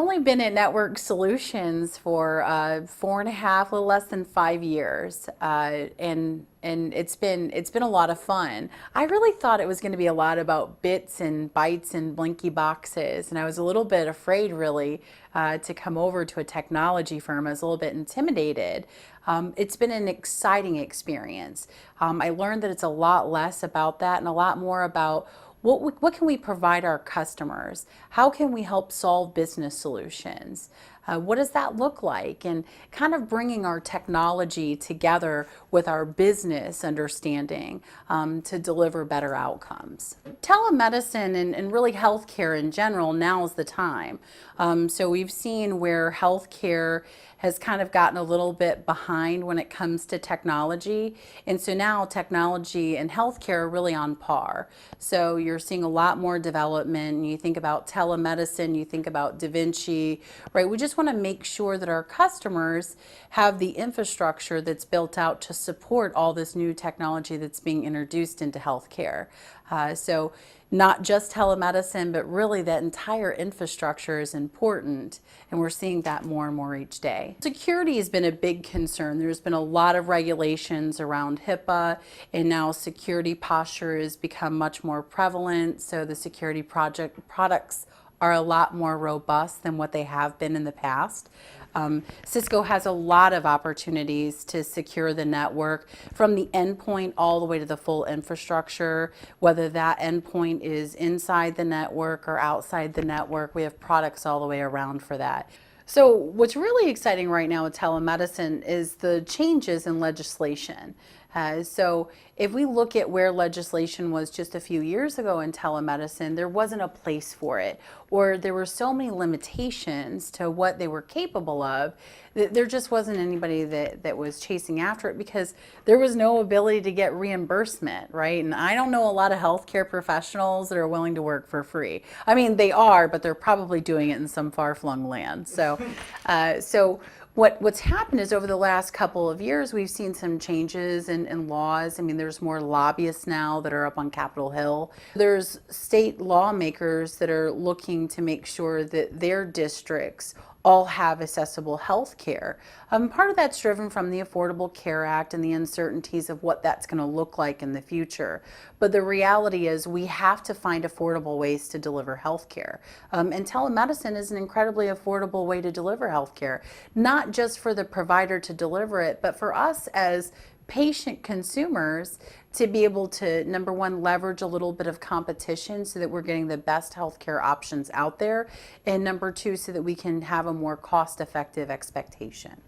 only been at Network Solutions for 4.5, a little less than 5 years, and it's been a lot of fun. I really thought it was going to be a lot about bits and bytes and blinky boxes, and I was a little bit afraid, really, to come over to a technology firm. I was a little bit intimidated. It's been an exciting experience. I learned that it's a lot less about that and a lot more about what can we provide our customers? How can we help solve business solutions? What does that look like? And kind of bringing our technology together with our business understanding to deliver better outcomes. Telemedicine and really healthcare in general, now's the time. So we've seen where healthcare has kind of gotten a little bit behind when it comes to technology. And so now technology and healthcare are really on par. So you're seeing a lot more development. You think about telemedicine, you think about Da Vinci, right? We just want to make sure that our customers have the infrastructure that's built out to support all this new technology that's being introduced into healthcare. So not just telemedicine, but really that entire infrastructure is important, and we're seeing that more and more each day. Security has been a big concern. There's been a lot of regulations around HIPAA, and now security posture has become much more prevalent, so the security products are a lot more robust than what they have been in the past. Cisco has a lot of opportunities to secure the network from the endpoint all the way to the full infrastructure, whether that endpoint is inside the network or outside the network. We have products all the way around for that. So what's really exciting right now with telemedicine is the changes in legislation. So if we look at where legislation was just a few years ago in telemedicine, there wasn't a place for it, or there were so many limitations to what they were capable of that there just wasn't anybody that was chasing after it because there was no ability to get reimbursement, right? And I don't know a lot of healthcare professionals that are willing to work for free. I mean, they are, but they're probably doing it in some far-flung land. So, What's happened is over the last couple of years, we've seen some changes in laws. I mean, there's more lobbyists now that are up on Capitol Hill. There's state lawmakers that are looking to make sure that their districts all have accessible health care. Part of that's driven from the Affordable Care Act and the uncertainties of what that's going to look like in the future. But the reality is we have to find affordable ways to deliver health care. And telemedicine is an incredibly affordable way to deliver health care, not just for the provider to deliver it, but for us as patient consumers to be able to, number one, leverage a little bit of competition so that we're getting the best healthcare options out there, and number two, so that we can have a more cost-effective expectation.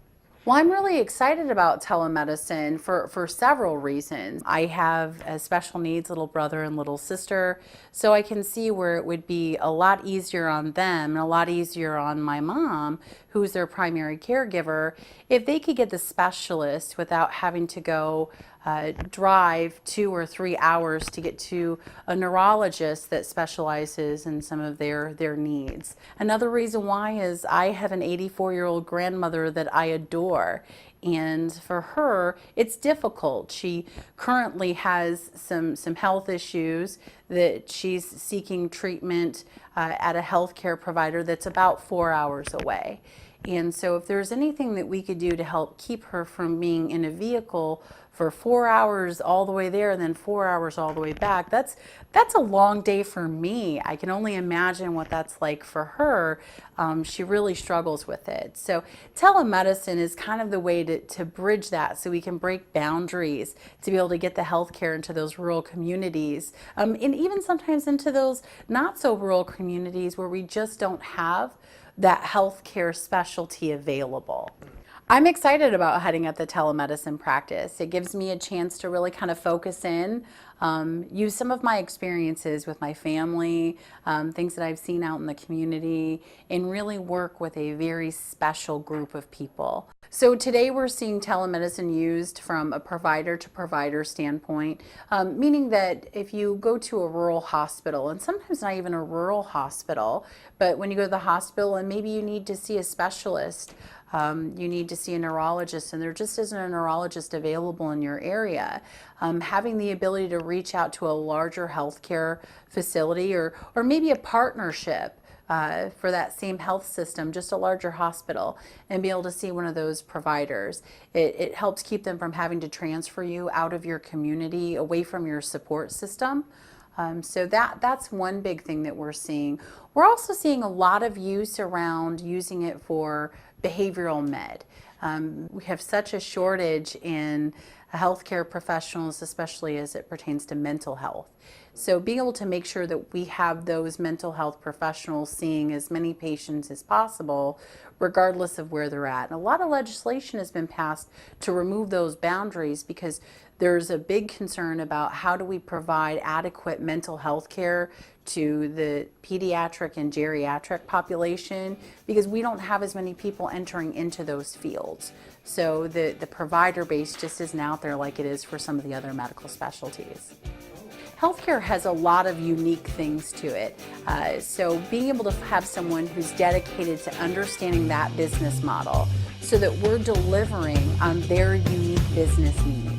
Well, I'm really excited about telemedicine for several reasons. I have a special needs little brother and little sister, so I can see where it would be a lot easier on them and a lot easier on my mom, who's their primary caregiver, if they could get the specialist without having to go drive 2 or 3 hours to get to a neurologist that specializes in some of their needs. Another reason why is I have an 84-year-old grandmother that I adore. And for her, it's difficult. She currently has some health issues that she's seeking treatment at a healthcare provider that's about 4 hours away. And so if there's anything that we could do to help keep her from being in a vehicle for 4 hours all the way there and then 4 hours all the way back, that's a long day for me. I can only imagine what that's like for her. She really struggles with it. So telemedicine is kind of the way to bridge that, so we can break boundaries to be able to get the healthcare into those rural communities, and even sometimes into those not so rural communities where we just don't have that healthcare specialty available. I'm excited about heading up the telemedicine practice. It gives me a chance to really kind of focus in, use some of my experiences with my family, things that I've seen out in the community, and really work with a very special group of people. So today we're seeing telemedicine used from a provider to provider standpoint, meaning that if you go to a rural hospital, and sometimes not even a rural hospital, but when you go to the hospital and maybe you need to see a specialist, you need to see a neurologist, and there just isn't a neurologist available in your area. Having the ability to reach out to a larger healthcare facility or maybe a partnership for that same health system, just a larger hospital, and be able to see one of those providers. It helps keep them from having to transfer you out of your community, away from your support system. So that's one big thing that we're seeing. We're also seeing a lot of use around using it for behavioral med. We have such a shortage in healthcare professionals, especially as it pertains to mental health. So being able to make sure that we have those mental health professionals seeing as many patients as possible, regardless of where they're at. And a lot of legislation has been passed to remove those boundaries, because there's a big concern about how do we provide adequate mental health care to the pediatric and geriatric population, because we don't have as many people entering into those fields. So the provider base just isn't out there like it is for some of the other medical specialties. Healthcare has a lot of unique things to it. So being able to have someone who's dedicated to understanding that business model so that we're delivering on their unique business needs.